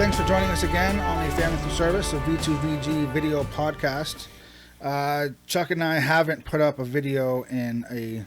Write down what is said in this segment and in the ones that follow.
thanks for joining us again on the Family Through Service, a V2VG video podcast. Chuck and I haven't put up a video in a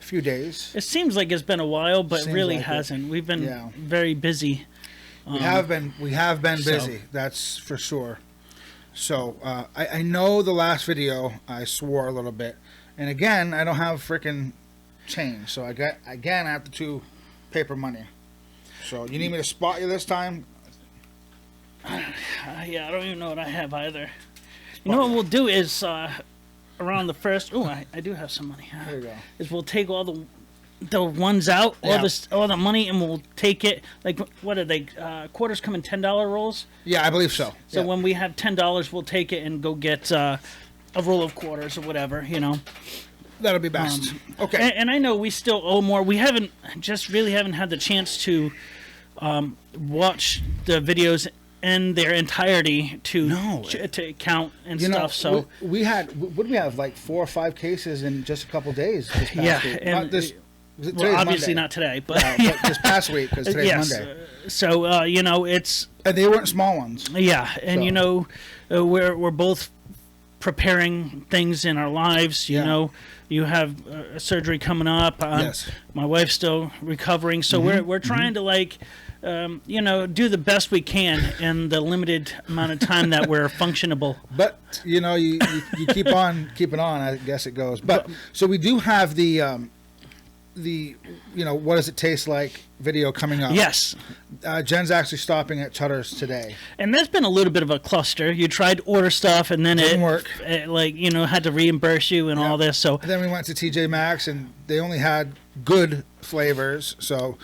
few days. It seems like it's been a while, but really like hasn't. We've been very busy. We have been busy, that's for sure. So I know the last video I swore a little bit, and again I don't have freaking change, so I have the two paper money. So you need me to spot you this time? Yeah, I don't even know what I have either. You know what we'll do is around the first. Oh, I do have some money. There you go. Is we'll take all the ones out, all the money, and we'll take it. Like, what are they? Quarters come in $10 rolls. Yeah, I believe so. So when we have $10, we'll take it and go get a roll of quarters or whatever. You know. That'll be best. Okay. And I know we still owe more. We haven't had the chance to watch the videos in their entirety to count and stuff. So we had, what did we have, like 4 or 5 cases in just a couple days this past week? And well, obviously Monday. not today, but, but this past week, because today's Monday. So you know, it's, and they weren't small ones. Yeah, and you know, we're both preparing things in our lives. You know, you have surgery coming up. Yes. My wife's still recovering, so we're trying to, like, you know, do the best we can in the limited amount of time that we're functionable. But you know, you keep on keeping on, I guess it goes. But so we do have the you know, what does it taste like video coming up. Yes. Jen's actually stopping at Chudder's today, and that's been a little bit of a cluster. You tried to order stuff, and then it didn't work. It, like, you know, had to reimburse you and all this. So then we went to TJ Maxx, and they only had good flavors. So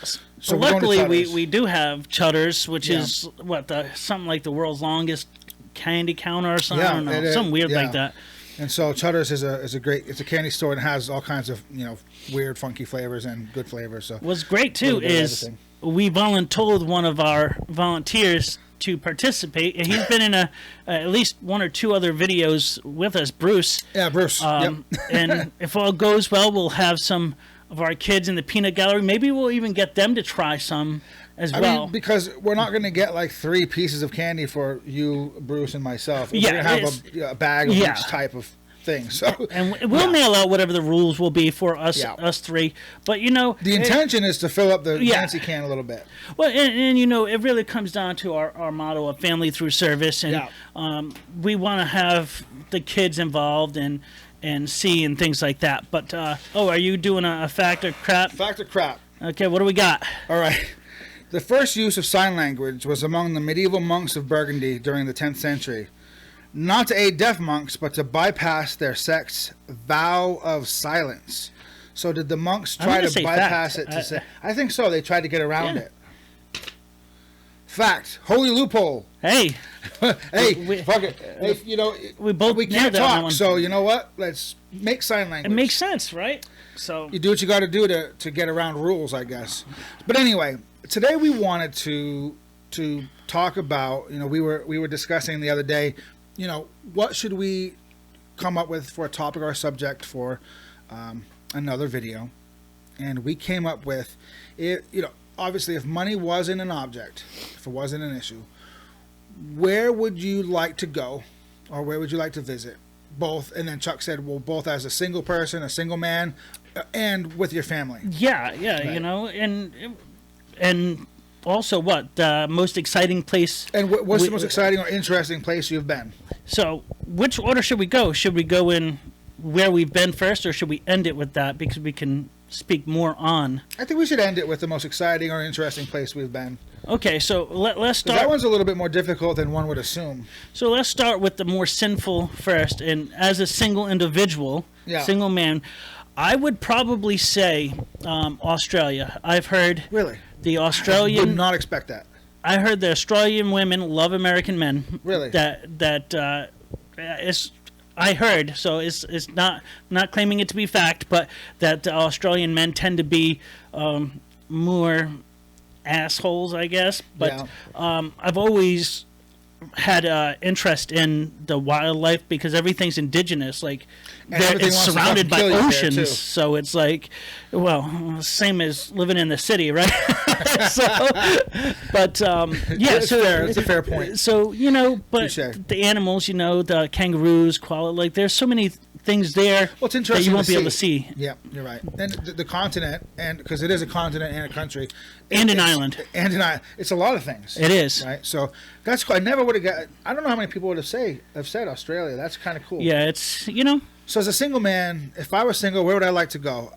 luckily we do have Chudder's, which is what, something like the world's longest candy counter or something. I don't know, something weird like that. And so Chudder's is a great, it's a candy store and has all kinds of, you know, weird funky flavors and good flavors. So what's great too is we volunteered one of our volunteers to participate, and he's been in at least 1 or 2 other videos with us, Bruce. Yeah, Bruce. And if all goes well, we'll have some of our kids in the peanut gallery. Maybe we'll even get them to try some as well. I mean, because we're not going to get like 3 pieces of candy for you, Bruce, and myself. We're going to have a bag of each type of thing. So, and we'll nail out whatever the rules will be for us, us 3. But, you know, the intention is to fill up the Nancy can a little bit. Well, and you know, it really comes down to our motto of family through service, and we want to have the kids involved and see and things like that. But are you doing a fact or crap? Fact or crap. Okay, what do we got? All right. The first use of sign language was among the medieval monks of Burgundy during the 10th century. Not to aid deaf monks, but to bypass their sect's vow of silence. So did the monks try to bypass it to say? I think so. They tried to get around it. Fact. Holy loophole. Hey. Hey, fuck it. Hey, you know, we can't talk, so you know what? Let's make sign language. It makes sense, right? So you do what you got to do to get around rules, I guess. But anyway, today we wanted to talk about, you know, we were discussing the other day, you know, what should we come up with for a topic or a subject for another video, and we came up with it. You know, obviously, if money wasn't an object, if it wasn't an issue, where would you like to go, or where would you like to visit? Both. And then Chuck said, well, both as a single person, a single man, and with your family. Yeah, right. You know, and also what the most exciting place, and what's the most exciting or interesting place you've been? So which order should we go? Should we go in where we've been first, or should we end it with that, because we can speak more on? I think we should end it with the most exciting or interesting place we've been. Okay, so let's start. That one's a little bit more difficult than one would assume. So let's start with the more sinful first. And as a single individual, single man, I would probably say Australia. I've heard the Australian. I would not expect that. I heard the Australian women love American men. Really? That is. I heard, so it's not claiming it to be fact, but that Australian men tend to be more assholes, I guess. But I've always had interest in the wildlife because everything's indigenous. Like And everything it's wants to surrounded by fucking kill you there, too. oceans, so it's like, well, same as living in the city, right? so, but yeah, It's so fair. It's a fair point. So but Touche. the animals, the kangaroos, koala, like there's so many things there Well, it's that interesting you won't to be able to see. Yeah, you're right. And the continent, and because it is a continent and a country, And an it's- island. and an island. It's a lot of things. It is. Right. So that's cool. I never would have got. I don't know how many people would have said Australia. That's kind of cool. Yeah, it's So as a single man, if I was single, where would I like to go?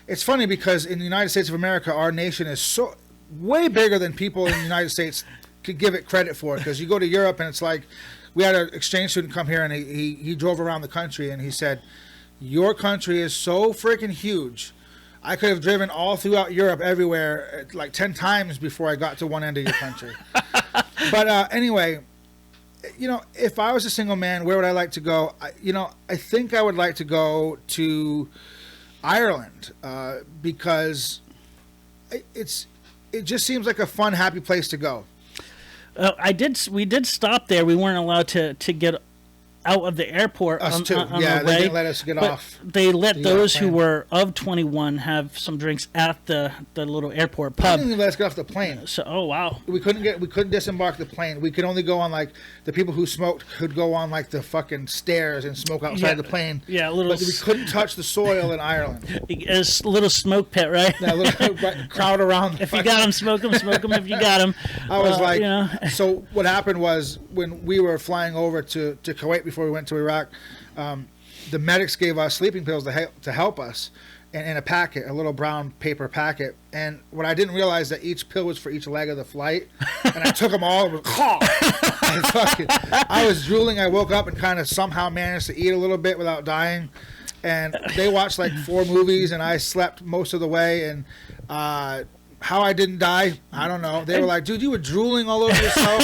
It's funny because in the United States of America, our nation is so way bigger than people in the United States could give it credit for. Because you go to Europe and it's like, we had an exchange student come here and he drove around the country and he said, your country is so freaking huge. I could have driven all throughout Europe everywhere like 10 times before I got to one end of your country. But anyway, if I was a single man, where would I like to go? I think I would like to go to Ireland because it just seems like a fun, happy place to go. we did stop there. We weren't allowed to get out of the airport Us on, too. on Yeah, the they way. didn't let us get But off. They let the those who plane. were of 21 have some drinks at the little airport They pub. didn't even let us get off the plane. So, oh wow. We couldn't disembark the plane. We could only go on like the people who smoked could go on like the fucking stairs and smoke outside Yeah. the plane. Yeah, a little But we couldn't touch the soil in Ireland. It's a little smoke pit, right? That little crowd around. If you got them, smoke them. Smoke them if you got them. I was like, you know. So what happened was when we were flying over to Kuwait before we went to Iraq, the medics gave us sleeping pills to help us in a packet, a little brown paper packet. And what I didn't realize that each pill was for each leg of the flight, and I took them all. And I was drooling. I woke up and kind of somehow managed to eat a little bit without dying. And they watched like 4 movies, and I slept most of the way. And how I didn't die, I don't know. They were like, "Dude, you were drooling all over yourself."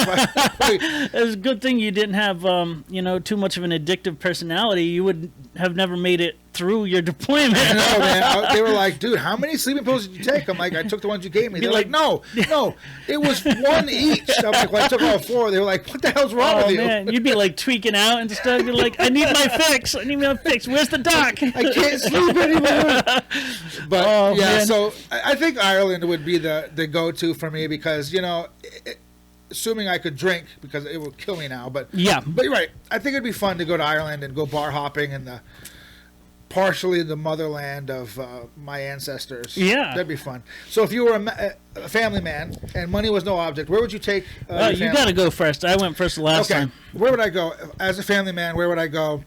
It was a good thing you didn't have, too much of an addictive personality. You would have never made it through your deployment. No, man. They were like, "Dude, how many sleeping pills did you take?" I'm like, "I took the ones you gave me." They're like, "No, it was 1 each." I'm like, "Well, I took all 4." They were like, "What the hell's wrong Oh with you?" man, you'd be like tweaking out and stuff. You're like, I need my fix. I need my fix. Where's the doc? I can't sleep anymore. But Oh, yeah, man. so I think Ireland would be the go-to for me because assuming I could drink because it would kill me now. But Yeah. but you're right. I think it'd be fun to go to Ireland and go bar hopping in partially the motherland of my ancestors. Yeah. That'd be fun. So if you were a family man and money was no object, where would you take your You family? got to go first. I went first last Okay. time. Where would I go? As a family man, where would I go?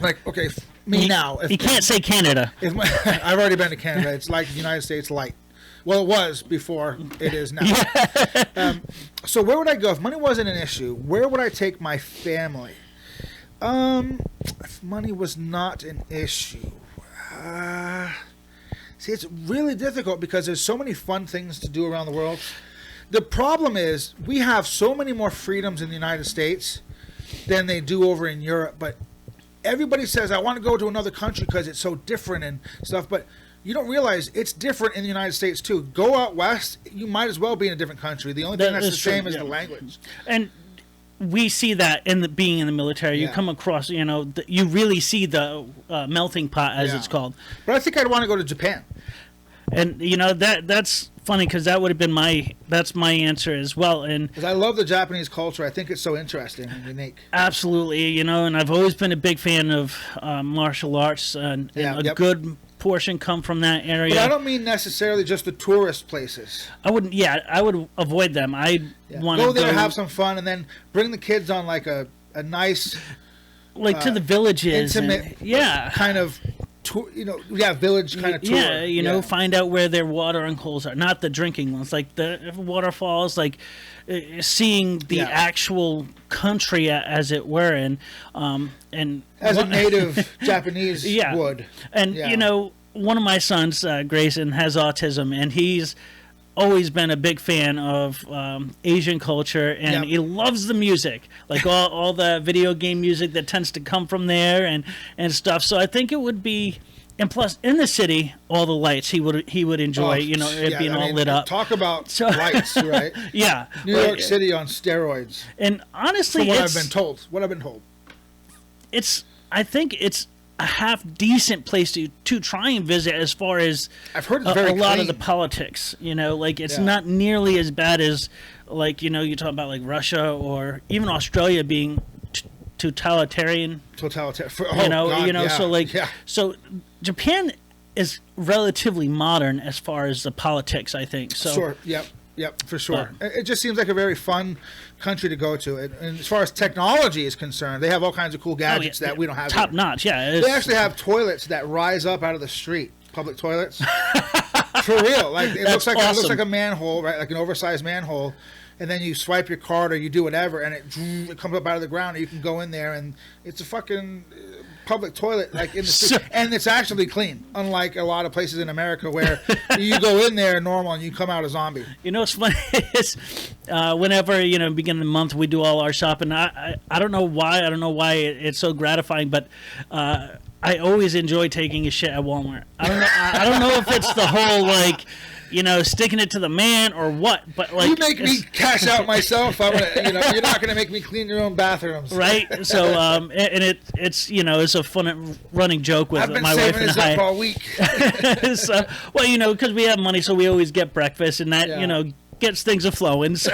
Like, okay, me now. You can't say Canada. I've already been to Canada. It's like the United States light. Well, it was before. It is now. So where would I go if money wasn't an issue? Where would I take my family? If money was not an issue, see, it's really difficult because there's so many fun things to do around the world. The problem is we have so many more freedoms in the United States than they do over in Europe. But everybody says, I want to go to another country because it's so different and stuff. But you don't realize it's different in the United States too. Go out west, you might as well be in a different country. The only thing That that's the is true, same is yeah. the language. And we see that in being in the military. You Yeah. come across, you really see the melting pot, as Yeah. it's called. But I think I'd want to go to Japan. And that's funny because that would have been that's my answer as well. And Because I love the Japanese culture. I think it's so interesting and unique. absolutely, and I've always been a big fan of martial arts, and Yeah, a yep. good portion come from that area. But I don't mean necessarily just the tourist places. I would avoid them. I Yeah. want to Go there, have some fun, and then bring the kids on like a nice, to the villages. intimate kind of tour, village kind of tour. Yeah, find out where their watering holes are, not the drinking ones, like the waterfalls, like seeing the Yeah. actual country as it were, and As a native Japanese Yeah. would. And Yeah. one of my sons, Grayson, has autism, and he's always been a big fan of Asian culture, and Yep. he loves the music, like all the video game music that tends to come from there and stuff. So I think it would be and plus in the city, all the lights he would enjoy. It being all lit up. Talk about So- lights, right? Yeah, New York City on steroids. and honestly, From what I've been told. What I've been told. I think it's a half decent place to try and visit as far as I've heard it's a very lot of clean. the politics. Like it's Yeah. not nearly as bad as you talk about like Russia or even Australia being totalitarian. Totalitarian. So so Japan is relatively modern as far as the politics, I think. So Sure. Yep, for sure. It just seems like a very fun country to go to. And as far as technology is concerned, they have all kinds of cool gadgets that we don't have. Top here. notch, yeah. They actually have toilets that rise up out of the street, public toilets. For real. Like it looks like a manhole, right? Like an oversized manhole. And then you swipe your card or you do whatever, and it comes up out of the ground, and you can go in there, and it's a fucking public toilet, like in the street. And it's actually clean, unlike a lot of places in America where you go in there normal and you come out a zombie. What's funny is whenever beginning of the month we do all our shopping. I don't know why. I don't know why it's so gratifying, but I always enjoy taking a shit at Walmart. I don't know if it's the whole sticking it to the man or what, but you make me cash out myself. I'm gonna, you're not gonna make me clean your own bathrooms, right? So, and it's it's a fun running joke with I've been my wife saving and this I. up all week. So, well, because we have money, so we always get breakfast, and that gets things a flowing. So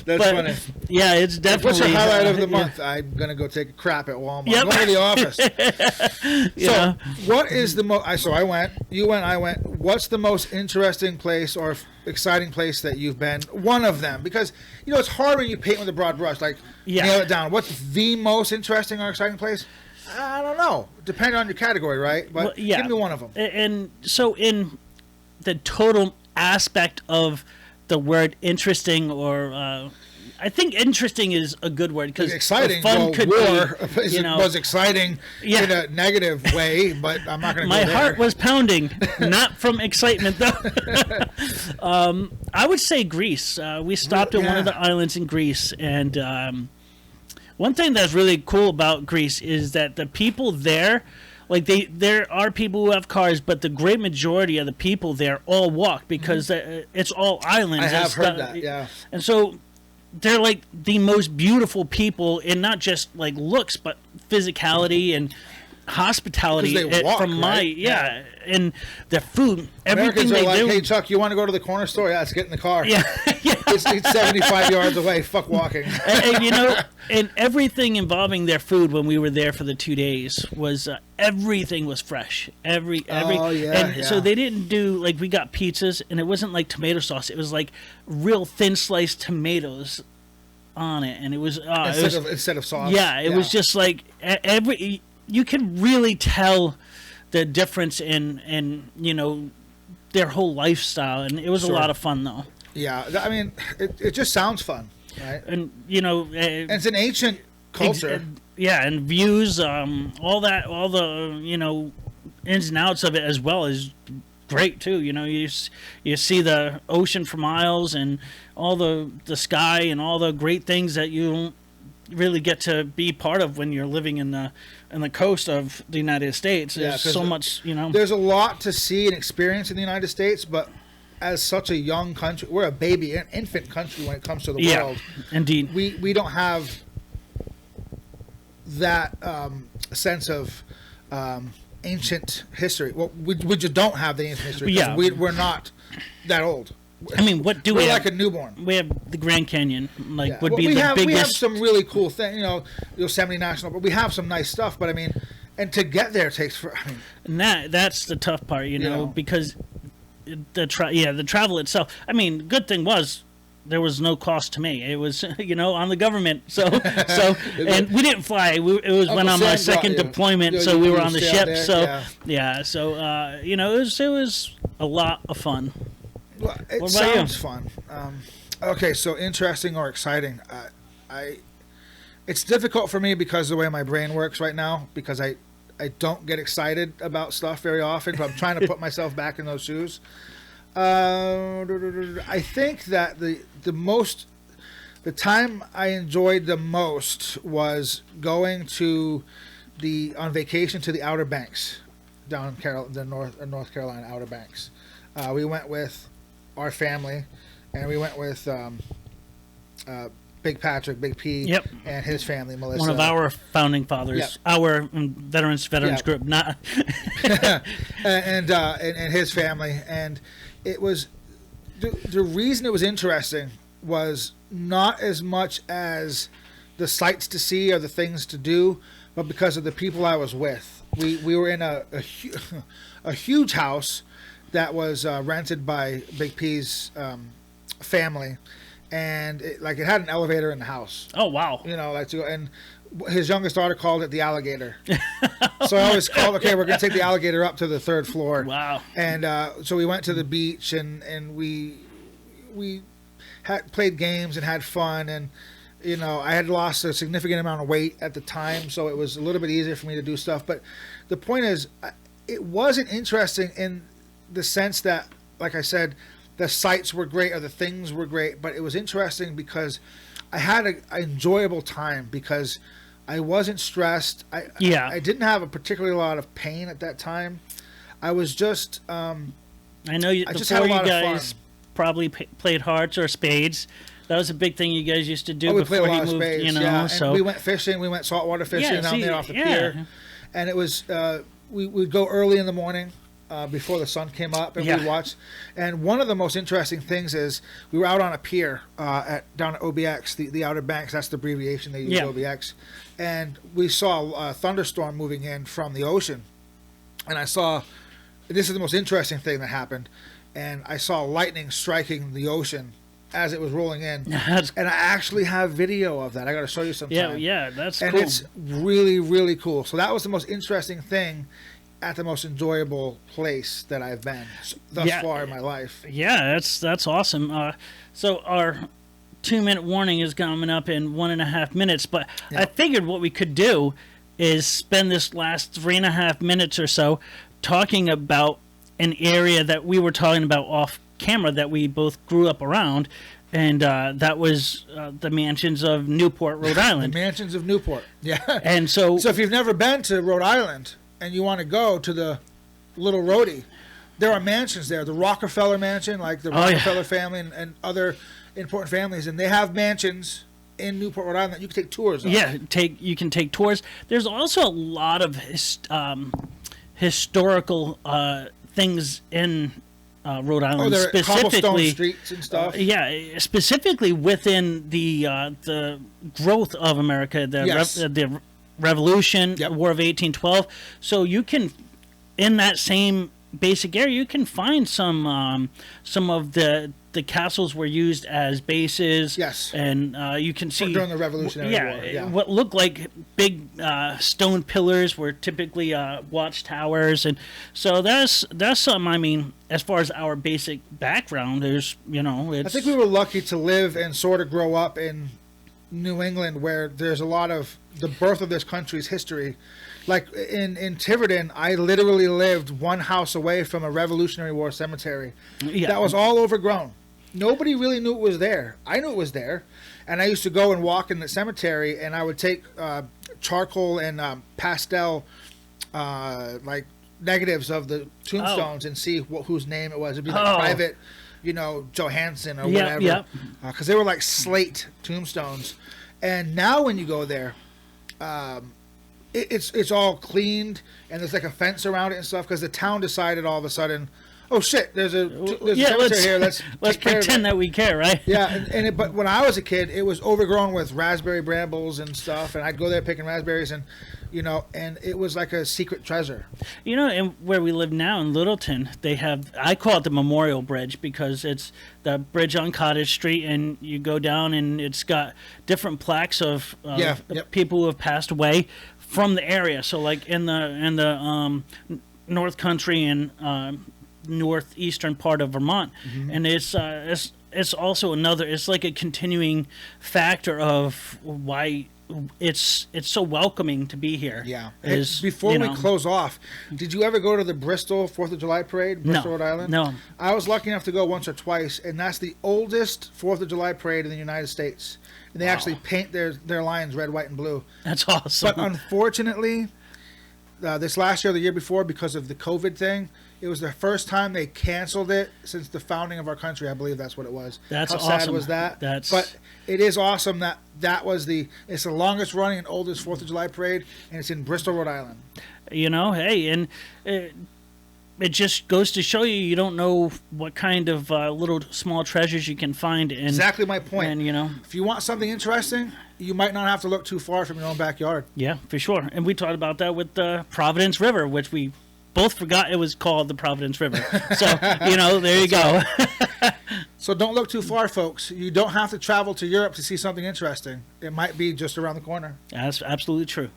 That's funny. Yeah, it's definitely. What's your highlight of the month? I'm gonna go take a crap at Walmart. Yep. I'm going to the office. So, what is the most? So I went. You went. I went. What's the most interesting place or exciting place that you've been? One of them, because it's hard when you paint with a broad brush. Like nail it down. What's the most interesting or exciting place? I don't know. Depending on your category, right? But give me one of them. And so, in the total aspect of the word interesting, or I think interesting is a good word, because exciting. Fun could war be, was exciting in a negative way, but I'm not going to. My heart was pounding, not from excitement though. I would say Greece. We stopped at one of the islands in Greece, and one thing that's really cool about Greece is that the people there. There are people who have cars, but the great majority of the people there all walk, because it's all islands. I have heard that, yeah. And so they're like the most beautiful people in not just like looks, but physicality and hospitality. 'Cause they walk, from right? my and their food, everything Americans are they do. Hey Chuck, you want to go to the corner store? Yeah, let's get in the car. Yeah, yeah. It's 75 yards away. Fuck walking. and and everything involving their food when we were there for the 2 days was everything was fresh. So they didn't do we got pizzas, and it wasn't like tomato sauce. It was like real thin sliced tomatoes on it, and it was instead of sauce. Yeah, it was just like you can really tell the difference in their whole lifestyle, and it was a lot of fun though. Yeah, I mean, it just sounds fun, right? And and it's an ancient culture. And views, all the ins and outs of it as well is great too. You see the ocean for miles, and all the sky, and all the great things that you don't really get to be part of when you're living in the coast of the United States. There's so much, There's a lot to see and experience in the United States, but as such a young country, we're a baby, an infant country when it comes to the world. Indeed. We don't have that sense of ancient history. Well, we just don't have the ancient history. Yeah. We're not that old. I mean, what do we're we like have? A newborn. We have the Grand Canyon, We have some really cool things, Yosemite National, but we have some nice stuff. But I mean, and to get there takes and that's the tough part, because the travel itself. I mean, good thing was there was no cost to me. It was on the government. So and we didn't fly. It was when on my second deployment, so we were on the ship. There, it was a lot of fun. Well, it sounds fun. Okay, so interesting or exciting. It's difficult for me because of the way my brain works right now, because I don't get excited about stuff very often, but I'm trying to put myself back in those shoes. I think that the time I enjoyed the most was going on vacation to the Outer Banks. down in the North Carolina Outer Banks. We went with our family, and we went with Big Patrick, Big P, Yep. and his family, Melissa. One of our founding fathers, Yep. our veterans Yep. group, not and his family, and it was the reason it was interesting was not as much as the sights to see or the things to do, but because of the people I was with. We were in a huge house that was rented by Big P's family, and it had an elevator in the house. Oh wow! And his youngest daughter called it the alligator. So I always called, okay, we're going to take the alligator up to the 3rd floor. Wow! And so we went to the beach, and we had played games and had fun, and I had lost a significant amount of weight at the time, so it was a little bit easier for me to do stuff. But the point is, it wasn't interesting in the sense that, like I said, the sights were great or the things were great, but it was interesting because I had an enjoyable time because I wasn't stressed. I didn't have a particularly lot of pain at that time. I was just I know you. I just Before had a lot you of guys fun. Probably played hearts or spades. That was a big thing you guys used to do we played before a lot he of moved. spades, So and we went fishing. We went saltwater fishing down there off the pier, and it was we'd go early in the morning. Before the sun came up, and we'd watch. And one of the most interesting things is we were out on a pier down at OBX, the Outer Banks. That's the abbreviation they use, OBX. And we saw a thunderstorm moving in from the ocean. And I saw, this is the most interesting thing that happened, and I saw lightning striking the ocean as it was rolling in. And I actually have video of that. I got to show you sometime. Yeah, that's and cool. it's really, really cool. So that was the most interesting thing at the most enjoyable place that I've been thus far in my life. Yeah, that's awesome. So our 2-minute warning is coming up in 1.5 minutes, but I figured what we could do is spend this last 3.5 minutes or so talking about an area that we were talking about off camera that we both grew up around, and that was the mansions of Newport, Rhode Island. The mansions of Newport, yeah. And so if you've never been to Rhode Island and you want to go to the Little Rhodey, there are mansions there. The Rockefeller Mansion, like the Rockefeller family and other important families, and they have mansions in Newport, Rhode Island that you can take tours of. Yeah, you can take tours. There's also a lot of historical things in Rhode Island, there are cobblestone specifically streets and stuff. Specifically within the growth of America, the Revolution, War of 1812. So you can, in that same basic area, you can find some of the castles were used as bases. Yes. And you can see during the Revolutionary War. Yeah. What looked like big stone pillars were typically watchtowers, and so that's something. I mean, as far as our basic background, there's I think we were lucky to live and sort of grow up in New England, where there's a lot of the birth of this country's history. Like in Tiverton, I literally lived one house away from a Revolutionary War cemetery that was all overgrown. Nobody really knew it was there. I knew it was there, and I used to go and walk in the cemetery, and I would take charcoal and pastel like negatives of the tombstones and see whose name it was. It'd be like Private, Johansson or whatever, because they were like slate tombstones. And now when you go there, it's all cleaned, and there's like a fence around it and stuff, because the town decided all of a sudden, oh shit, there's a cemetery here. Let's pretend that we care, right? Yeah, but when I was a kid, it was overgrown with raspberry brambles and stuff, and I'd go there picking raspberries, and and it was like a secret treasure. And where we live now in Littleton, they have, I call it the Memorial Bridge, because it's the bridge on Cottage Street, and you go down, and it's got different plaques of people who have passed away from the area. So like in the North Country and northeastern part of Vermont, and it's also it's like a continuing factor of why it's so welcoming to be here. Yeah. Before we close off, did you ever go to the Bristol 4th of July parade, Bristol, Rhode Island? No. I was lucky enough to go once or twice, and that's the oldest 4th of July parade in the United States. And they actually paint their lions red, white, and blue. That's awesome. But unfortunately, this last year, or the year before, because of the COVID thing. It was the first time they canceled it since the founding of our country. I believe that's what it was. That's How awesome. sad was that? That's But it is awesome that was it's the longest running and oldest 4th of July parade, and it's in Bristol, Rhode Island. Hey, and it just goes to show you don't know what kind of little small treasures you can find. And, Exactly my point. And, if you want something interesting, you might not have to look too far from your own backyard. Yeah, for sure. And we talked about that with the Providence River, which we both forgot it was called the Providence River. So, there you go. So don't look too far, folks. You don't have to travel to Europe to see something interesting. It might be just around the corner. That's absolutely true.